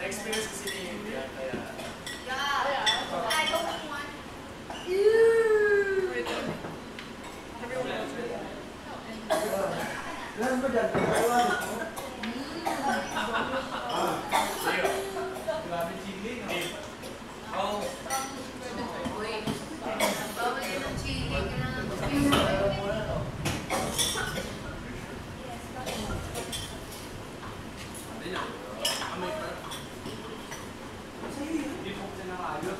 Na-experience kasi ni India, kaya... I don't want. Ilan ba dyan? Sa'yo. Grabe chili, no? Oo. Wait. Bawal yun ang chili. Kailangan ko Hindi po kasi nakayot.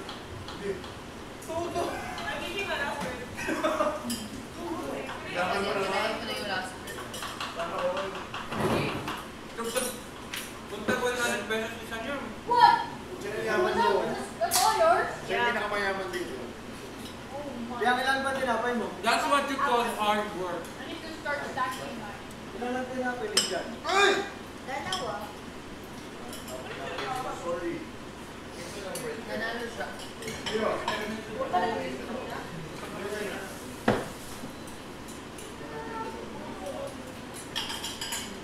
Todo! Nagiging na last word. Kasi kinain ko na yung last word. Punta ko na ng pesos isa niyo. What? Yaman mo. That's all yours? Siya yung pinakamayaman dito. Kaya kailan ba tinapay mo? That's what you call hard work. I need to start stacking mine. Ilan ang tinapay ni Jan? Dalawa. Sorry. Nanalo siya.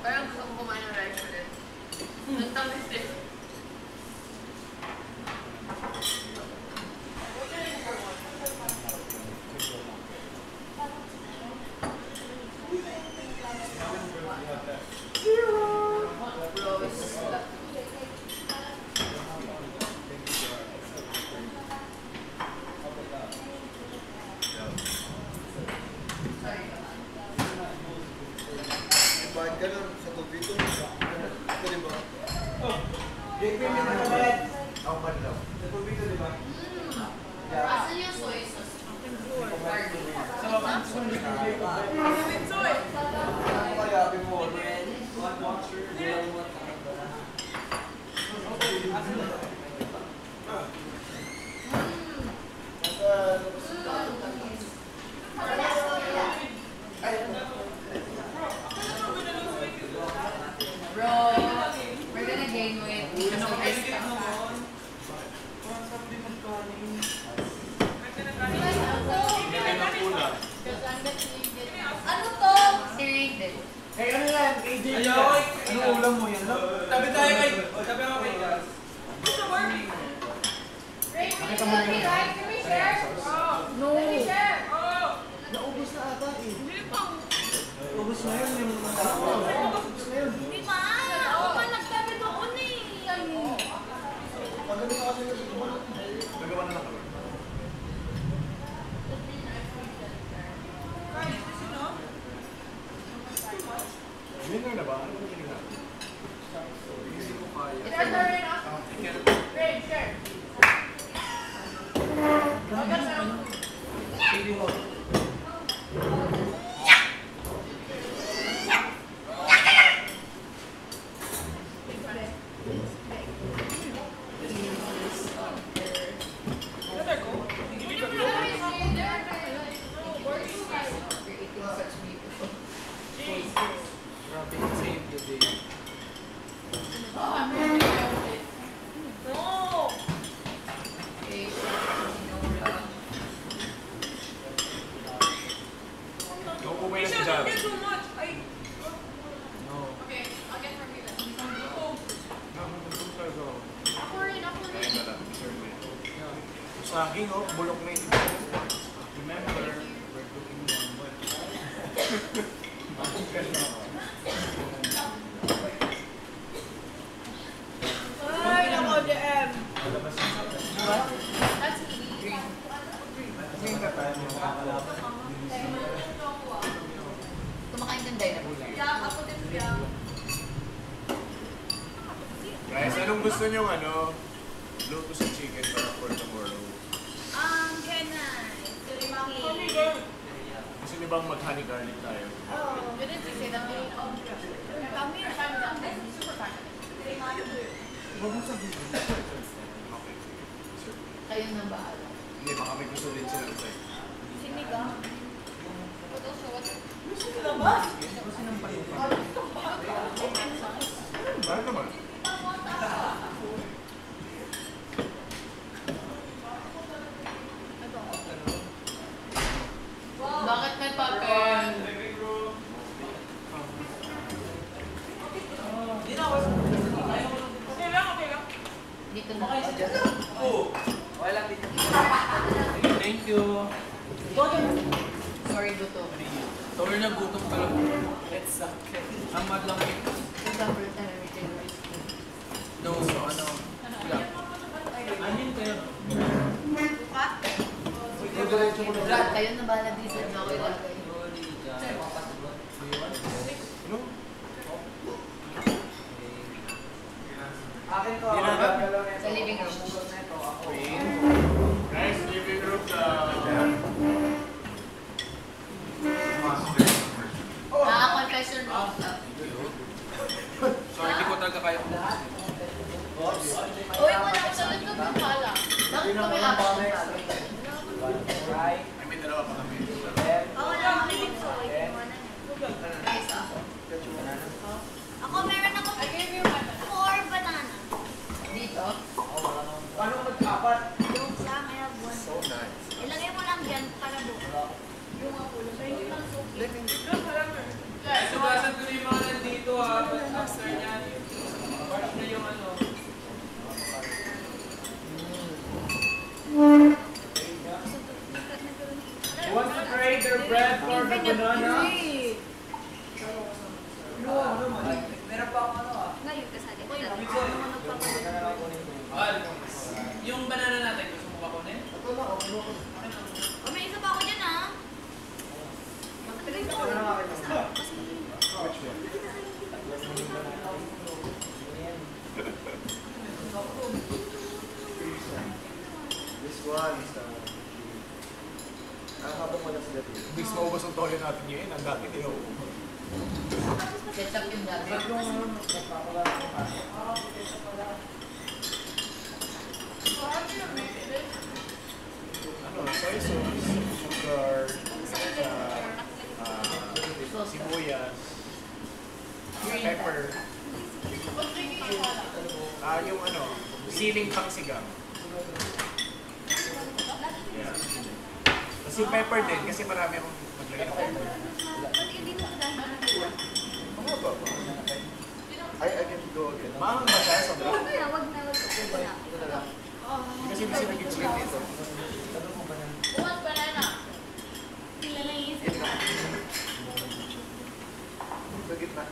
Parang gusto ko kumain ng rice ulit. Ang tamis eh. Bakit ganun sa tubig ito? Ito din ba? Hindi na nakabayad. Ako pa daw. Sa tubig ito, di ba? Asan yung soy sauce? Sa baba. Soy! Ano kaya happy mo? Bro, we're gonna gain weight. Because of this stuff. Ano to? Sirigdin. Kaya ano yan? KJ Ayaw, Anong ulam mo yan? Tabi tayo kay... Tabi ako kay Gas. Ray, can you tell me, right? Can we share? No. Can we share? Naubos na ata eh. Hindi pa. Ubos na yun. Yung mga tao. Ubos na yun. Hindi pa. Ako pa nagsabi doon eh. Pagano na kasi yung bumalot. Nagawa na lang kami. Winner na ba? Ano ba winner natin? Hindi ko kaya. It's our turn now. Ray, share. Hindi mo. Saging, oh, bulok na ito. Remember, we're cooking one more. Ay, nako, DM. That's green. Kasi ka tayo mo makakalaban. Kumakain ng dynamo. Yeah, ako din siya. Guys, anong gusto nyo, ano? Luto sa chicken para for tomorrow. Gusto nyo bang mag-honey garlic tayo? You didn't say that. Kami, super fun. Huwag mo sabihin. Okay. Sure. Kayo na bahala. Hindi, baka may gusto din sila. Sinigang. What else? What? Kasi nang palupa. Bakit naman? Bakit may papel? Hindi na ako. Dito na. Oo. Okay lang dito. Thank you. Sorry, gutom. Sorry na gutom ka lang. It's okay. Amad lang ito. Example tayo, retain rice. No, so ano. Yeah. Anin kayo? Brad, kayo na bahala dito. Na ako ilagay. Akin to. Sa living room. Guys, living room na. Confession room. Sorry, di ko talaga kayo. Uy, wala ko sa likod ng pala. Bakit kami action kami? I mean, dalawa pa kami. Oo, wala makinig sa Guys, ako. Ako meron ako I gave you my 4 banana. Dito? Paano mag-apat? Yung sa I have 1. So nice. Ilagay mo lang dyan para buo. Yung ako. Hindi lang suki. Guys, sugasan ko na yung mga nandito ha. After niyan. Parang na yung ano. You want to trade their bread for the banana? Meron pa ako ano ah. Ngayon kasali. Yung banana natin, gusto mo ba kunin? O, may isa pa ako dyan ah. Magpilay ko. Which one? This one is habang wala sila dito. Bis maubos ang toyo natin ngayon, ang dati din ako. Ketchup yung dati. Ano, soy sauce, sugar, sibuyas, pepper. Yung ano, siling pang sigang. Yeah. Tapos yung pepper din, kasi marami akong maglagay ng pepper. Ano ba? I can go again. Mahang ba siya? Sobra? Wag na, wag na. Ito na lang. Kasi hindi sila nag-explain dito. Bukas banana. Sila lang yung Gitna. Sa gitna.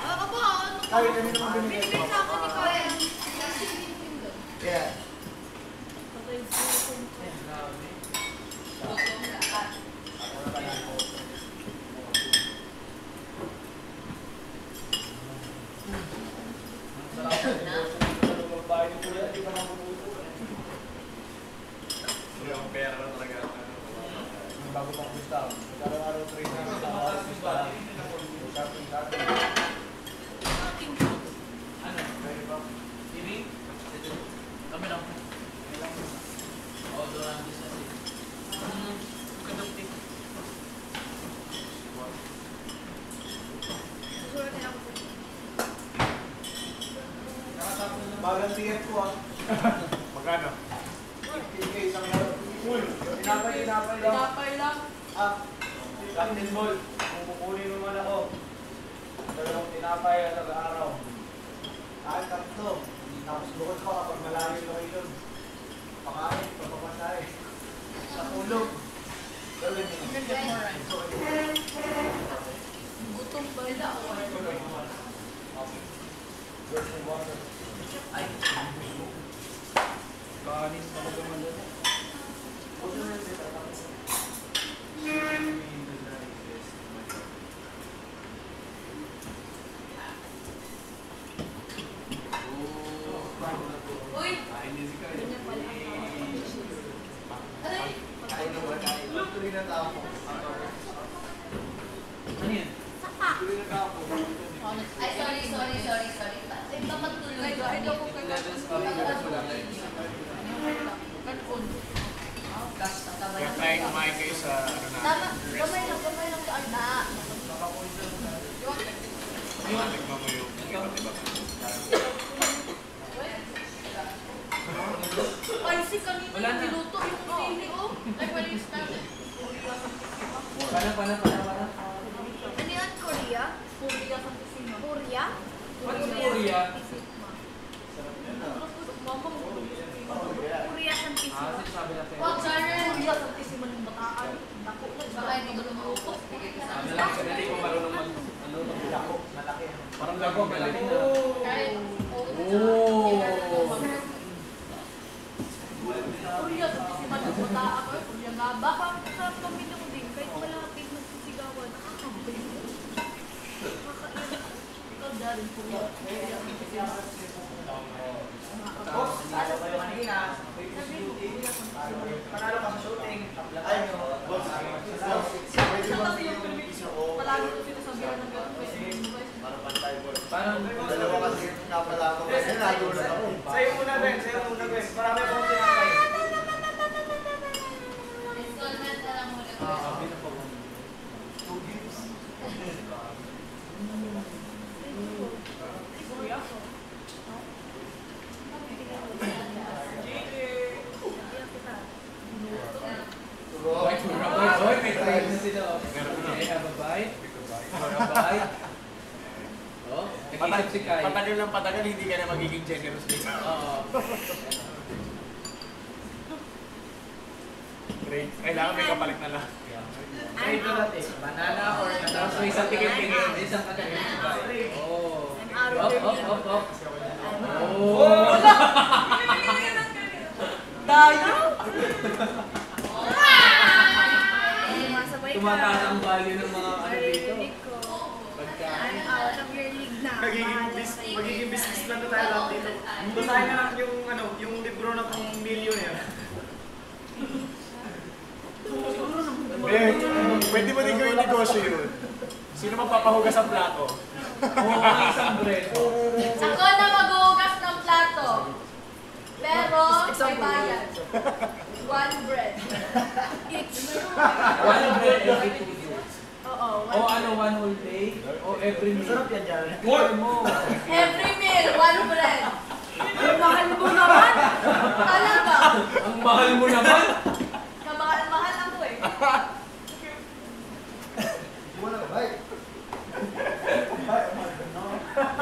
Ako po, ano po? Ay, kami naman binigay. Binibig sa ako ni Koy. Yeah. Yung pera na talaga. Bago pang gusto. Magkaraw-araw trade na. Shopping. Ano? Sini? Kami lang. Oh, doon ang isa. Kadupti. Bagang TF ko ah. Magkano? 15K isang laro. Tinapay lang. Tinapay lang. Captain Ball, kung kukunin mo man ako, dalawang tinapay at araw. Tatlo. Tapos bukod pa kapag malayo location. Pakain, papapasay. Sa tulog. Gawin mo. Gutom ba nila ako? Ay. Kanin talaga man doon. Uy! Kain din si Kyle. Aray! Kain na ba? Tuloy na tapo. Ano yan? Sapa. Tuloy na tapo. Ay, sorry. Ay, papatuloy. Ito po Katkun. Gosh, Kaya tatabayan. tayo kumain kayo sa ano na. Tama, gamay lang ang na. Tignan mo yung iba't iba. Ay, si kanina Wala na. niluto yung sili, oh. Ay, wala yung started. Pana. Ano yun? Korea? Korea sa kusina. Korea? Ba't sa Korea? Korea sa PC. Ah, sinasabi natin. What, Sharon? Korea sa PC man yung bataan. Dako na. Baka hindi ko lumulupot. Sabi lang, kasi hindi ko marunong mag... Ano, Lako, malaki. parang lago, galing na. Kahit, Korea sa PC man yung bataan. Korea nga. Baka sa pamilya ko din, kahit malapit magsisigawan, nakakabay. Ikaw darin po yan. Boss, ano kayo kanina? Panalo ka sa shooting. Ay, boss. Pwede ba yung piso ko? Palagi ko sinasabihan ng gano'n. Para pantay, boss. Parang... Dalawa kasi napala ko. Kasi nagulat ako. Sa'yo muna, Ben. Sa'yo muna, Ben. Marami akong tinapay. installment na lang muna. Sabi na po. Boy, may try na sila. Okay, have a bite. For a bite. Oh, nag-isip si Kai. Patagal ng patagal, hindi ka na magiging generous dito. Oo. Great. Kailangan may kapalit na lang. Try ko natin. Banana or tapos may isang tingin-tingin. Isang katagal si Kai. Oh. Up. Oh. Dayo! Tumataas ang value ng mga ano dito. Marinig ko. Pagkain. I'm out of your league na. Magiging business plan na tayo lahat dito. Basahin na lang yung libro na pang millionaire. Pwede mo din gawin negosyo yun. Sino magpapahugas ang plato? Oo, isang bread. Ako na maghuhugas ng plato. Pero, may bayad. One bread. One bread every 2 days. Oo. O ano, one whole day? O every meal? Sarap yan dyan. Try mo. Every meal, one bread. Ang mahal mo naman! Talaga. Ang mahal mo naman. Kamahal-mahal ako eh. Wala ka, bye.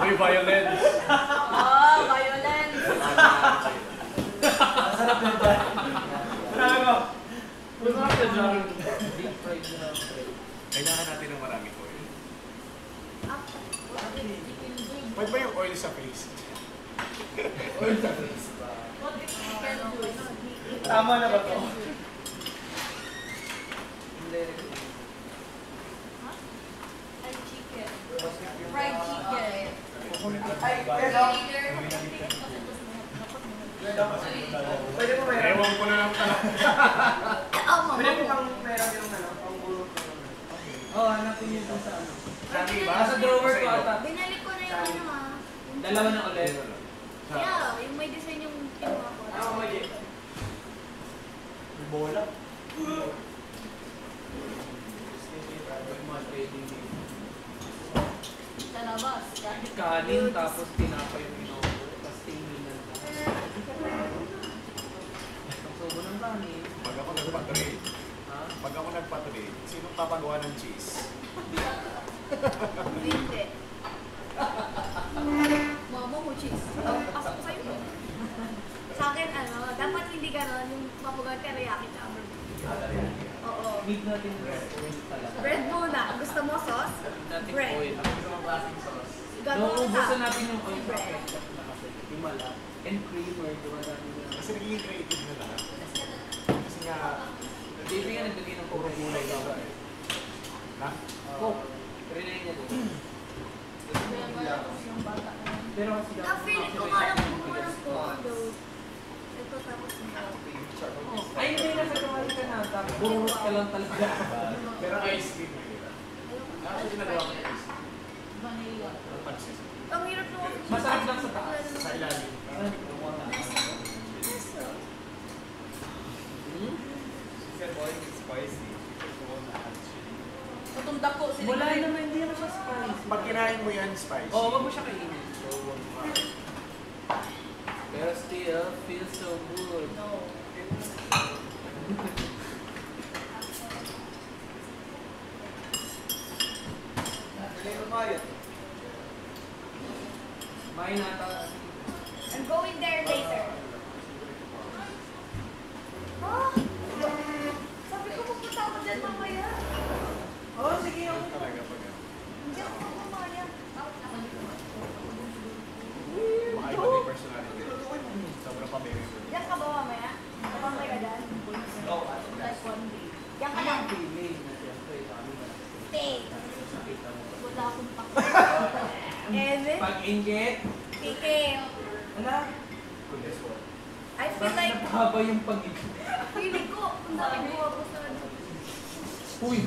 May violence. Oh, violence. Masarap yan dyan. Ano? Masarap yan dyan. Deep fried na bread. Kailangan natin ng marami oil. Pwede ba yung oil sa face? Oil sa face ba? Tama na ba to? Hindi. Fried chicken. Fried chicken. Ay, pwede mo meron. Ewan ko na lang talaga. Pwede mo pang meron yung pang bulot ko. Oo, hanapin niyo dun sa ano. Lagi ba? Nasa drawer ko ata. Binalik ko na yung ano ha. Dalawa na ulit. Yeah, yung may design yung kinuha ko. Ano mo yun? May bola. Sa labas. Kanin, tapos tinapay yung inobo, tapos tinginan lang. Ang sobo ng kanin. Pag ako nagpa-trade, sinong papagawa ng cheese? Hindi. Mama mo, cheese. Pasok ko sa'yo. Sa akin, dapat hindi gano'n yung mapugan teriyaki chowder. Oo. Need natin bread oil talaga. Bread muna. Gusto mo sauce? Need natin Bread. oil. Ang klaseng sauce. Gano'n Nauubusan ka. natin yung oil sa Bread. ketchup na kasi. Himala. And creamer, diba natin na. Kasi nagiging creative na lahat. Kasi nga, Baby nga nagbigay ng puro gulay ka ba eh. Ha? Coke. Trinay niya din. Pero kasi Na-feel ko nga lang kumuha ng condo. Ito tapos nito. ay, hindi nasa kamali ka na. Tapos burot ka lang talaga. Pero ice cream na yun. Actually, nagawa ko ng ice cream. Vanilla. Ang pansit. Ang hirap naman. Masarap lang sa taas. Sa ilalim. Tutundak ko. Wala naman, hindi naman siya spicy. Pag kinain mo yan, spicy. Oo, wag mo siya kainin. So, wag mo. Pero still, feels so good. No. Dali ko kaya. Mine ata. I'm going there later. Ah! Sabi ko pupunta ako dyan mamaya. Oh, sige ako. Talaga pag ano. Hindi ako mamaya. Baka iba na yung personality. Sobrang pamilya mo. Diyan ka ba mamaya? Mamaya ka dyan? Oh, Like one day. Diyan ka lang. Feeling na siyempre, sabi mo. Stay. Nakita mo. Wala akong And then, Pag-inggit, pikil. wala. I feel Bakit like, naghaba yung pag-inggit? feeling ko, ang dami ko ako sa ano. Uy!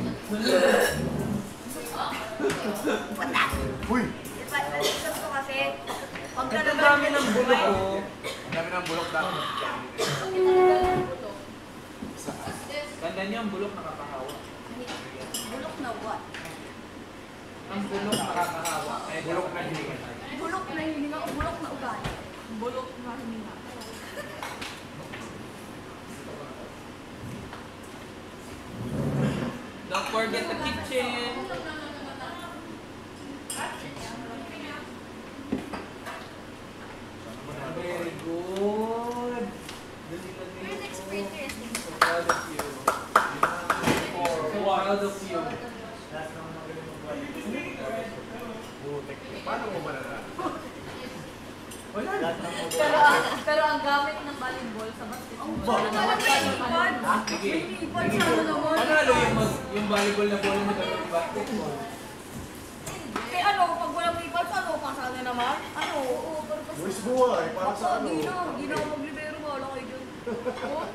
Uy! Diba, nalitas ko kasi, pag Ito dami ng bulok oh. Ang dami ng bulok dami. Tandaan niyo, ang bulok nakakahawa. Bulok na what? Ang bulok nakakahawa. Eh, bulok na hindi ka tayo. Bulok na hininga o bulok na ugali? Bulok na hininga. Don't forget the kitchen. Very good. Your next experience. So proud of you. So proud of you. lahat ng magaling mag-wali. Butek. Paano mo malalaman? Wala na. Lahat ng Pero ang gamit ng volleyball sa basketball. Ano naman may ipad? Sige. May ipad sa ano naman? Panalo yung volleyball na bola mo dapat yung basketball. Eh ano, pag walang ipad, ano, pasana naman? Ano? Oo, pero kasi... Boys buhay, para sa ano? Hindi na ako maglibero, wala kayo dyan. Oo.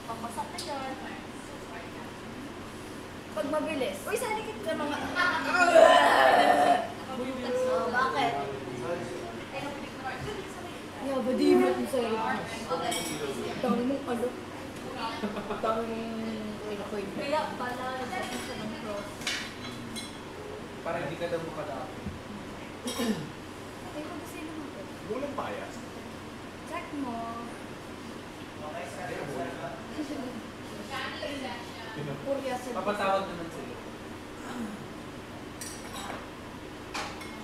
Pagmasak na dyan. Pag mabilis. Uy, salikit ka mga... Bakit? Yeah, ba di mo kung sa'yo? Dami mong ano? Dami mong... Kaya pala, nagsasin siya ng cross. Para hindi ka daw makadami. Ay, kung sino mo to? Walang payas. Check mo. Purya sa... Papatawag naman sila.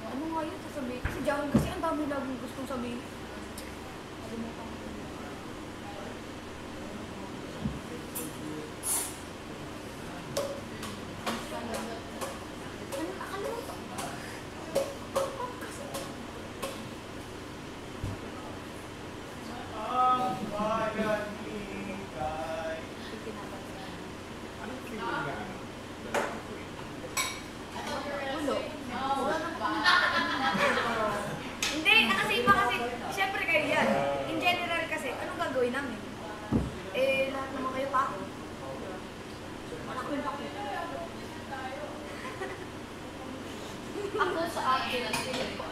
Ano nga yun sasabihin? Si Jang kasi ang dami laging gustong sabihin. Kalimutan ko. Ano nakalimutan? Ang pag-ibigay. Anong feeling na ano? Dalawang queen? Ulo. Hindi, kasi iba kasi, syempre kayo yan. In general kasi, anong gagawin namin? Eh, lahat naman kayo pa. Malaki. Ako sa akin, feeling ko.